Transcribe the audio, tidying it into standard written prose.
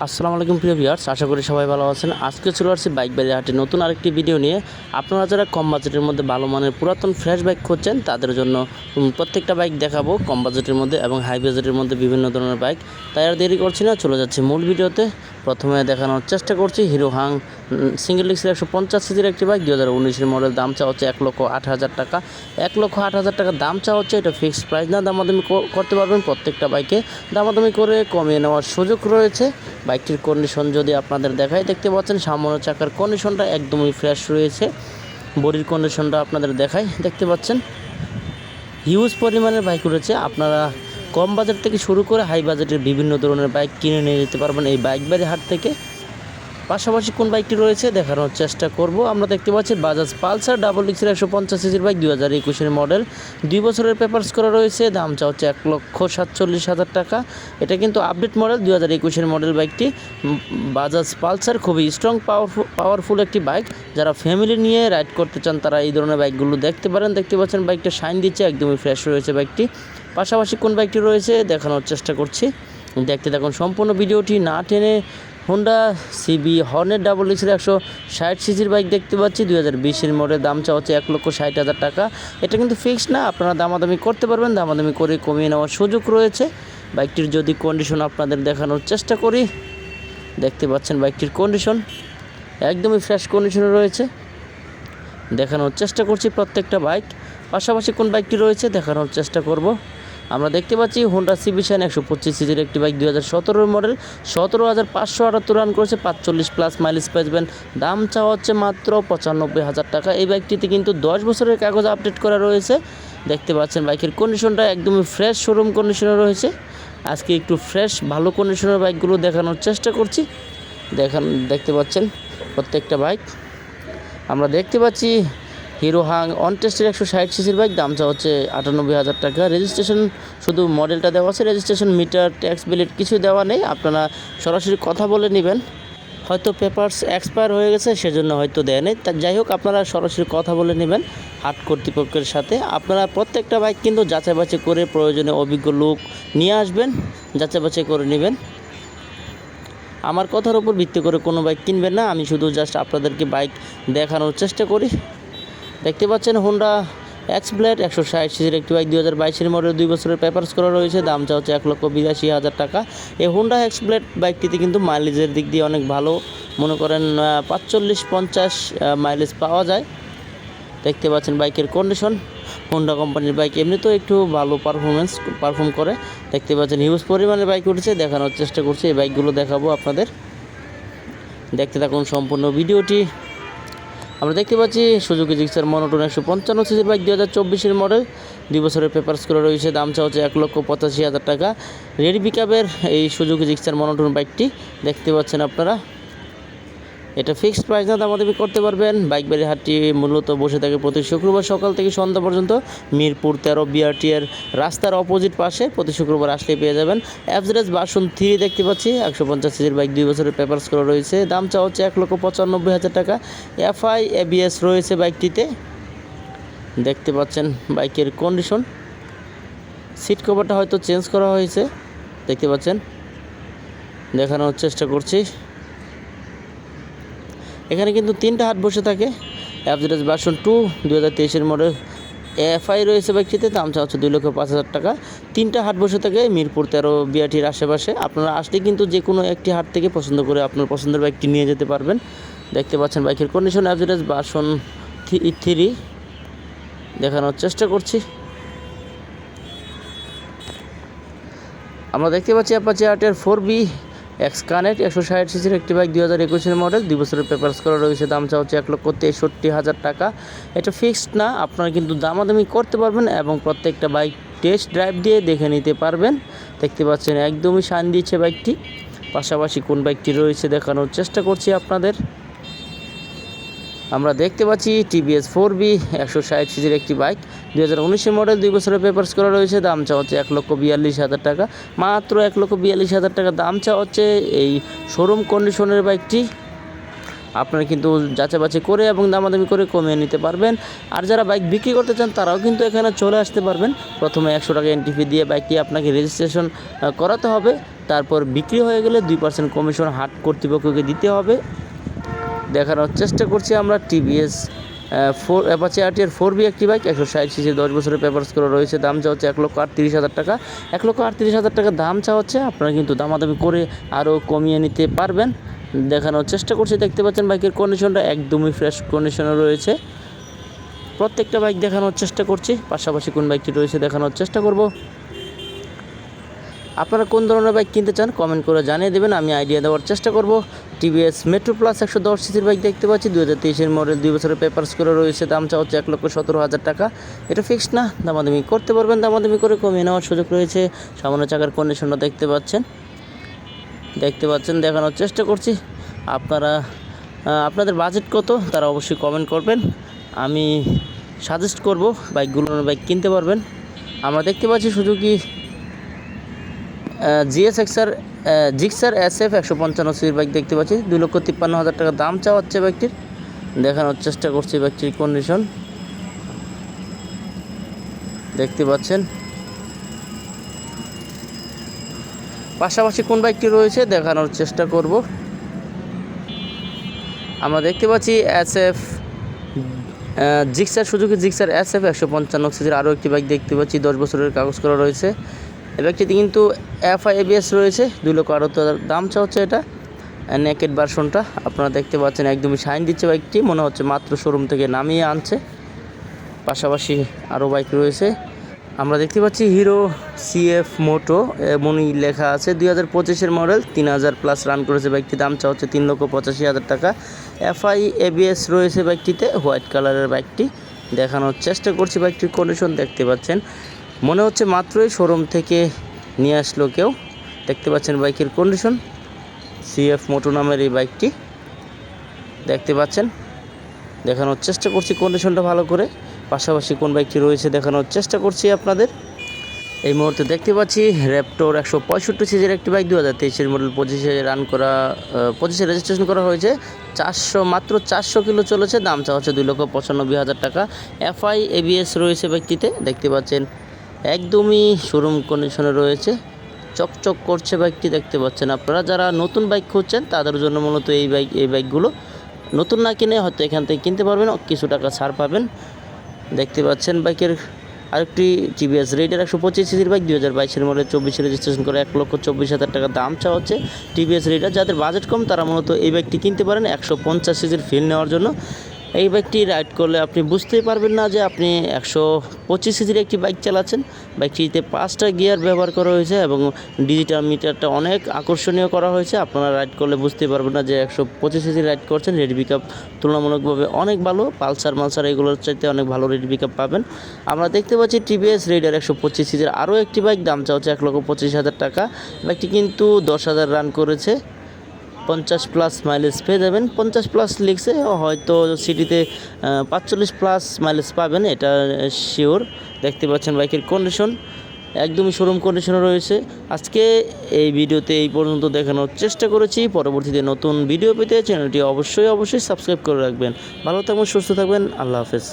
আসসালামু আলাইকুম প্রিয় ভিউয়ার্স, আশা করি সবাই ভালো আছেন। আজকে চলে আসছি বাইক বাজার হাটে নতুন আরেকটি ভিডিও নিয়ে। আপনারা যারা কম বাজেটের মধ্যে ভালো মানের পুরাতন ফ্রেশ বাইক খুঁজছেন তাদের জন্য প্রত্যেকটা বাইক দেখাবো কম বাজেটের মধ্যে এবং হাই বাজেটের মধ্যে বিভিন্ন ধরনের বাইক। তাই আর দেরি করছি না, চলে যাচ্ছি মূল ভিডিওতে। প্রথমে দেখানোর চেষ্টা করছি হিরো হাং সিঙ্গেল ডিস্কের 150 সিসির একটি বাইক, 2019-এর মডেল। দাম চা হচ্ছে 1,08,000 টাকা। 1,08,000 টাকা দাম চা হচ্ছে। এটা ফিক্সড প্রাইস না, দামাদামি করতে পারবেন। প্রত্যেকটা বাইকে দামাদামি করে কমিয়ে নেওয়ার সুযোগ রয়েছে। বাইকটির কন্ডিশন যদি আপনাদের দেখায়, দেখতে পাচ্ছেন সামনের চাকার কন্ডিশনটা একদমই ফ্রেশ রয়েছে। বডির কন্ডিশনটা আপনাদের দেখায়, দেখতে পাচ্ছেন হিউজ পরিমাণের বাইক রয়েছে। আপনারা কম বাজেট থেকে শুরু করে হাই বাজেটের বিভিন্ন ধরনের বাইক কিনে নিয়ে যেতে পারবেন এই বাইক বাড়ি হাট থেকে। পাশাপাশি কোন বাইকটি রয়েছে দেখানোর চেষ্টা করব। আমরা দেখতে পাচ্ছি বাজাজ পালসার ডাবল ডিক্সের 150 সিসির বাইক, 2021-এর মডেল, 2 বছরের পেপারস করা রয়েছে। দাম চা হচ্ছে 1,47,000 টাকা। এটা কিন্তু আপডেট মডেল, 2021-এর মডেল বাইকটি। বাজাজ পালসার খুবই স্ট্রং পাওয়ারফুল একটি বাইক। যারা ফ্যামিলি নিয়ে রাইড করতে চান তারা এই ধরনের বাইকগুলো দেখতে পারেন। দেখতে পাচ্ছেন বাইকটা শাইন দিচ্ছে, একদমই ফ্রেশ রয়েছে বাইকটি। পাশাপাশি কোন বাইকটি রয়েছে দেখানোর চেষ্টা করছি, দেখতে থাকুন সম্পূর্ণ ভিডিওটি না টেনে। হোন্ডা সিবি হর্নেট ডাবল ডিক্সের 160 সিসির বাইক দেখতে পাচ্ছি, 2020-এর মডেল। দাম চা হচ্ছে 1,60,000 টাকা। এটা কিন্তু ফিক্সড না, আপনারা দামাদামি করতে পারবেন। দামাদামি করে কমিয়ে নেওয়ার সুযোগ রয়েছে। বাইকটির যদি কন্ডিশন আপনাদের দেখানোর চেষ্টা করি, দেখতে পাচ্ছেন বাইকটির কন্ডিশন একদমই ফ্রেশ কন্ডিশনে রয়েছে। দেখানোর চেষ্টা করছি প্রত্যেকটা বাইক। পাশাপাশি কোন বাইকটি রয়েছে দেখানোর চেষ্টা করব। আমরা দেখতে পাচ্ছি হোন্ডা সিবি শাইন 125 সিসির একটি বাইক, 2017-এর মডেল, 17,578 রান করেছে, 45 প্লাস মাইলেজ পাবেন। দাম চাওয়া হচ্ছে মাত্র 95,000 টাকা। এই বাইকটিতে কিন্তু 10 বছরের কাগজ আপডেট করা রয়েছে। দেখতে পাচ্ছেন বাইকের কন্ডিশনটা একদমই ফ্রেশ শোরুম কন্ডিশনে রয়েছে। আজকে একটু ফ্রেশ ভালো কন্ডিশনের বাইকগুলো দেখানোর চেষ্টা করছি। দেখতে পাচ্ছেন প্রত্যেকটা বাইক। আমরা দেখতে পাচ্ছি হিরো হাং অন টেস্টের 160 সিসির বাইক, দাম চা হচ্ছে 98,000 টাকা। রেজিস্ট্রেশন শুধু মডেলটা দেওয়া আছে, রেজিস্ট্রেশন মিটার ট্যাক্স বিলেট কিছু দেওয়া নেই। আপনারা সরাসরি কথা বলে নেবেন। হয়তো পেপারস এক্সপায়ার হয়ে গেছে সেজন্য হয়তো দেয় নেই। তা যাই হোক, আপনারা সরাসরি কথা বলে নেবেন হাট কর্তৃপক্ষের সাথে। আপনারা প্রত্যেকটা বাইক কিন্তু যাচাই বাছাই করে প্রয়োজনে অভিজ্ঞ লোক নিয়ে আসবেন, যাচাই বাছাই করে নেবেন। আমার কথার উপর ভিত্তি করে কোনো বাইক কিনবেন না। আমি শুধু জাস্ট আপনাদেরকে বাইক দেখানোর চেষ্টা করি। দেখতে পাচ্ছেন হোন্ডা এক্স ব্লেড 160 সিসির একটি বাইক, 2022-এর মডেল, 2 বছরের পেপারস করা রয়েছে। দাম চা হচ্ছে 1,82,000 টাকা। এই হোন্ডা এক্স ব্লেড বাইকটিতে কিন্তু মাইলেজের দিক দিয়ে অনেক ভালো, মনে করেন 45-50 মাইলেজ পাওয়া যায়। দেখতে পাচ্ছেন বাইকের কন্ডিশন। হোন্ডা কোম্পানির বাইক এমনিতেও একটু ভালো পারফর্ম করে। দেখতে পাচ্ছেন হিউজ পরিমাণে বাইক উঠেছে। দেখানোর চেষ্টা করছি, এই বাইকগুলো দেখাবো আপনাদের। দেখতে থাকুন সম্পূর্ণ ভিডিওটি। আমরা দেখতে পাচ্ছি সুজুকি জিক্সার মনোটন 155 সিসির বাইক, 2024-এর মডেল, 2 বছরের পেপারস করে রয়েছে। দাম চা হচ্ছে 1,85,000 টাকা। রেডি পিকআপের এই সুজুকি জিক্সার মনোটন বাইকটি দেখতে পাচ্ছেন আপনারা। এটা ফিক্সড প্রাইস না, দামাদামি করতে পারবেন। বাইক বাড়ি হাটটি মূলত বসে থাকে প্রতি শুক্রবার সকাল থেকে সন্ধ্যা পর্যন্ত, মিরপুর 13 বিআরটিএর রাস্তার অপোজিট পাশে। প্রতি শুক্রবার আসলে পেয়ে যাবেন। অ্যাভারেজ ভার্সন 3 দেখতে পাচ্ছি, 150 সিসির বাইক, 2 বছরের পেপারস করা রয়েছে। দাম চা হচ্ছে 1,95,000 টাকা। এফআই এবিএস রয়েছে বাইকটিতে। দেখতে পাচ্ছেন বাইকের কন্ডিশন। সিট কভারটা হয়তো চেঞ্জ করা হয়েছে, দেখতে পাচ্ছেন। দেখানোর চেষ্টা করছি। এখানে কিন্তু 3টা হাট বসে থাকে। অ্যাভারেজ ভার্সন 2, 2023-এর মডেল, এফআই রয়েছে বাইকটিতে। দাম চা হচ্ছে 2,05,000 টাকা। 3টা হাট বসে থাকে মিরপুর 13 বিআরটির আশেপাশে। আপনারা আসলে কিন্তু যে কোনো একটি হাট থেকে পছন্দ করে আপনার পছন্দের বাইকটি নিয়ে যেতে পারবেন। দেখতে পাচ্ছেন বাইকের কন্ডিশন, অ্যাভারেজ ভার্সন 3 দেখানোর চেষ্টা করছি। আমরা দেখতে পাচ্ছি Apache RTR 4B x connect 160 সিসির একটি বাইক, 2021-এর মডেল, 2 বছরের পেপারস করা রয়েছে। দাম চা হচ্ছে 1,63,000 টাকা। এটা ফিক্সড না, আপনারা কিন্তু দামাদামি করতে পারবেন এবং প্রত্যেকটা বাইক টেস্ট ড্রাইভ দিয়ে দেখে নিতে পারবেন। দেখতে পাচ্ছেন একদমই শান দিচ্ছে বাইকটি। পাশাপাশি কোন বাইকটি রয়েছে দেখানোর চেষ্টা করছি আপনাদের। আমরা দেখতে পাচ্ছি টিভিএস 4B 160 সিসির একটি বাইক, 2019-এর মডেল, 2 বছরের পেপারস করা রয়েছে। দাম চা হচ্ছে 1,42,000 টাকা। মাত্র 1,42,000 টাকা দাম চা হচ্ছে এই শোরুম কন্ডিশনের বাইকটি। আপনারা কিন্তু যাচাই বাছাই করে এবং দামাদামি করে কমিয়ে নিতে পারবেন। আর যারা বাইক বিক্রি করতে চান তারাও কিন্তু এখানে চলে আসতে পারবেন। প্রথমে 100 টাকা এন্ট্রি ফি দিয়ে বাইকটি আপনাকে রেজিস্ট্রেশন করাতে হবে। তারপর বিক্রি হয়ে গেলে 2% কমিশন হাট কর্তৃপক্ষকে দিতে হবে। দেখানোর চেষ্টা করছি আমরা টিভিএস অ্যাপাচি আরটিআর 4B একটি বাইক, 160 সিসি, 10 বছরের পেপারস করে রয়েছে। দাম চা হচ্ছে 1,38,000 টাকা। 1,38,000 টাকা দাম চা হচ্ছে। আপনারা কিন্তু দামাদামি করে আরও কমিয়ে নিতে পারবেন। দেখানোর চেষ্টা করছি, দেখতে পাচ্ছেন বাইকের কন্ডিশনটা একদমই ফ্রেশ কন্ডিশনে রয়েছে। প্রত্যেকটা বাইক দেখানোর চেষ্টা করছি, পাশাপাশি কোন বাইকটি রয়েছে দেখানোর চেষ্টা করব। আপনারা কোন ধরনের বাইক কিনতে চান কমেন্ট করে জানিয়ে দেবেন, আমি আইডিয়া দেওয়ার চেষ্টা করব। টিভিএস মেট্রো প্লাস 110 সিসির বাইক দেখতে পাচ্ছি, 2023-এর মডেল, 2 বছরের পেপারস করে রয়েছে। দাম চা হচ্ছে 1,17,000 টাকা। এটা ফিক্সড না, দামাদামি করতে পারবেন, দামাদামি করে কমিয়ে নেওয়ার সুযোগ রয়েছে। সামনে চাকার কন্ডিশনটা দেখতে পাচ্ছেন, দেখানোর চেষ্টা করছি। আপনাদের বাজেট কত তারা অবশ্যই কমেন্ট করবেন, আমি সাজেস্ট করব বাইকগুলোর বাইক কিনতে পারবেন। আমরা দেখতে পাচ্ছি সুজুকি জিক্সার SF 155 সিসির বাইক দেখতে পাচ্ছি, 2,53,000 টাকা দাম চাওয়া হচ্ছে বাইকটির। দেখানোর চেষ্টা করছি বাইকটির কন্ডিশন, দেখতে পাচ্ছেন। পাশাপাশি কোন বাইকটি রয়েছে দেখানোর চেষ্টা করব। আমরা দেখতে পাচ্ছি সুজুকি জিক্সার SF 155 সিসির আরও একটি বাইক দেখতে পাচ্ছি, 10 বছরের কাগজ করা রয়েছে। এই বাইকটিতে কিন্তু FI ABS রয়েছে, 2,68,000 দাম চা হচ্ছে। এটা নেকেড ভার্সনটা আপনারা দেখতে পাচ্ছেন, একদমই শাইন দিচ্ছে বাইকটি, মনে হচ্ছে মাত্র শোরুম থেকে নামিয়ে আনছে। পাশাপাশি আরও বাইক রয়েছে, আমরা দেখতে পাচ্ছি হিরো CF মোটো এমনই লেখা আছে, 2025-এর মডেল, 3,000 প্লাস রান করেছে বাইকটি। দাম চা হচ্ছে 3,85,000 টাকা। FI ABS রয়েছে বাইকটিতে, হোয়াইট কালারের বাইকটি। দেখানোর চেষ্টা করছি বাইকটির কন্ডিশন, দেখতে পাচ্ছেন মনে হচ্ছে মাত্রই শোরুম থেকে নিয়ে আসলো কেউ। দেখতে পাচ্ছেন বাইকের কন্ডিশন, CF মোটো নামের এই বাইকটি দেখতে পাচ্ছেন। দেখানোর চেষ্টা করছি কন্ডিশনটা ভালো করে। পাশাপাশি কোন বাইকটি রয়েছে দেখানোর চেষ্টা করছি আপনাদের। এই মুহূর্তে দেখতে পাচ্ছি র্যাপটর 165 সিসির একটি বাইক, 2023-এর মডেল, 25-এ রান করা, 25-এ রেজিস্ট্রেশন করা হয়েছে। মাত্র 400 কিলো চলেছে। দাম চা হচ্ছে 2,95,000 টাকা। FI ABS রয়েছে বাইকটিতে, দেখতে পাচ্ছেন একদমই শোরুম কন্ডিশনে রয়েছে, চকচক করছে বাইকটি, দেখতে পাচ্ছেন। আপনারা যারা নতুন বাইক খুঁজছেন তাদের জন্য মূলত এই বাইকগুলো, নতুন না কিনে হয়তো এখান থেকে কিনতে পারবেন, কিছু টাকা ছাড় পাবেন। দেখতে পাচ্ছেন বাইকের আরেকটি টিভিএস রাইডার 125 সিসির বাইক, 2022-এর মডেল, 24-এ রেজিস্ট্রেশন করে, 1,24,000 টাকা দাম চাওয়া হচ্ছে। টিভিএস রাইডার যাদের বাজেট কম তারা মূলত এই বাইকটি কিনতে পারেন 150 সিসির ফিল নেওয়ার জন্য। এই বাইকটি রাইড করলে আপনি বুঝতেই পারবেন না যে আপনি 125 সিসির একটি বাইক চালাচ্ছেন। বাইকটিতে 5টা গিয়ার ব্যবহার করা হয়েছে এবং ডিজিটাল মিটারটা অনেক আকর্ষণীয় করা হয়েছে। আপনারা রাইড করলে বুঝতেই পারবেন না যে 125 সিসি রাইড করছেন। রেড পিকআপ তুলনামূলকভাবে অনেক ভালো, পালসার এগুলোর চাইতে অনেক ভালো রেড পিকআপ পাবেন। আমরা দেখতে পাচ্ছি টিভিএস রাইডার 125 সিসির আরও একটি বাইক, দাম চা হচ্ছে 1,25,000 টাকা। বাইকটি কিন্তু 10,000 রান করেছে, 50 প্লাস মাইলেজ পেয়ে যাবেন। 50 প্লাস লিখছে, হয়তো সিটিতে 45 প্লাস মাইলেজ পাবেন, এটা শিওর। দেখতে পাচ্ছেন বাইকের কন্ডিশন একদমই শোরুম কন্ডিশনে রয়েছে। আজকে এই ভিডিওতে এই পর্যন্ত দেখানোর চেষ্টা করেছি। পরবর্তীতে নতুন ভিডিও পেতে চ্যানেলটি অবশ্যই সাবস্ক্রাইব করে রাখবেন। ভালো থাকবেন, সুস্থ থাকবেন, আল্লাহ হাফেজ।